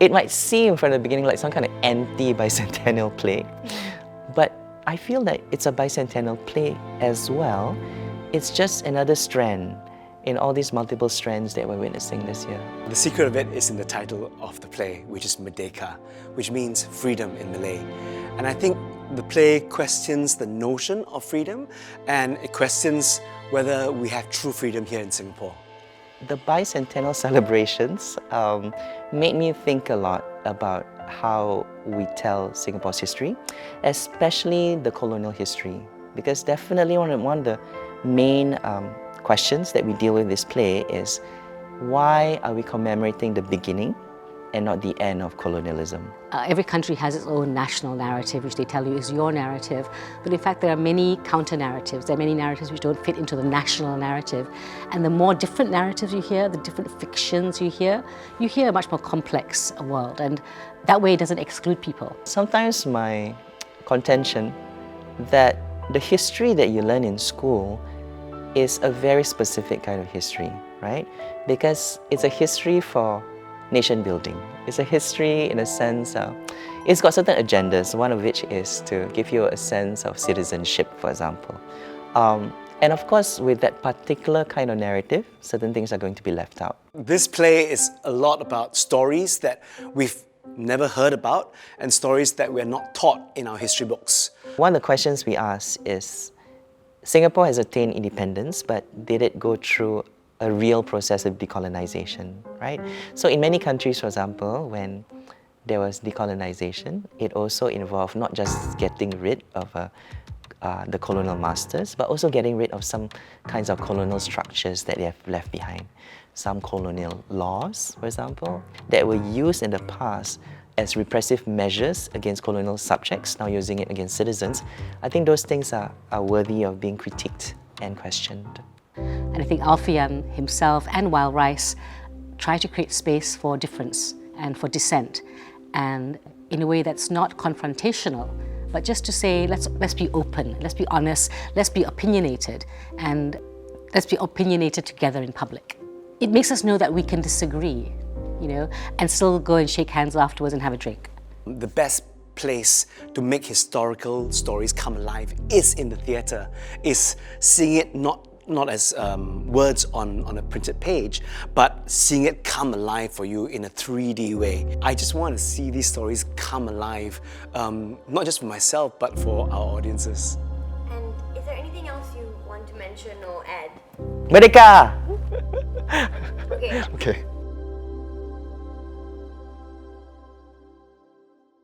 It might seem from the beginning like some kind of anti-bicentennial play, but I feel that it's a bicentennial play as well. It's just another strand in all these multiple strands that we're witnessing this year. The secret of it is in the title of the play, which is Merdeka, which means freedom in Malay. And I think the play questions the notion of freedom, and it questions whether we have true freedom here in Singapore. The bicentennial celebrations made me think a lot about how we tell Singapore's history, especially the colonial history, because definitely one of the main questions that we deal with in this play is why are we commemorating the beginning and not the end of colonialism? Every country has its own national narrative, which they tell you is your narrative. But in fact, there are many counter-narratives. There are many narratives which don't fit into the national narrative. And the more different narratives you hear, the different fictions you hear a much more complex world. And that way it doesn't exclude people. Sometimes my contention that the history that you learn in school is a very specific kind of history, right? Because it's a history for nation building. It's a history in a sense, it's got certain agendas, one of which is to give you a sense of citizenship, for example. And of course, with that particular kind of narrative, certain things are going to be left out. This play is a lot about stories that we've never heard about and stories that we're not taught in our history books. One of the questions we ask is, Singapore has attained independence, but did it go through a real process of decolonization, right? So in many countries, for example, when there was decolonization, it also involved not just getting rid of the colonial masters, but also getting rid of some kinds of colonial structures that they have left behind. Some colonial laws, for example, that were used in the past as repressive measures against colonial subjects, now using it against citizens. I think those things are worthy of being critiqued and questioned. And I think Alfian himself and Wild Rice try to create space for difference and for dissent, and in a way that's not confrontational, but just to say, let's be open, let's be honest, let's be opinionated, and let's be opinionated together in public. It makes us know that we can disagree, you know, and still go and shake hands afterwards and have a drink. The best place to make historical stories come alive is in the theatre, is seeing it not as words on a printed page, but seeing it come alive for you in a 3D way. I just want to see these stories come alive, not just for myself, but for our audiences. And is there anything else you want to mention or add? Merdeka! Okay. Okay.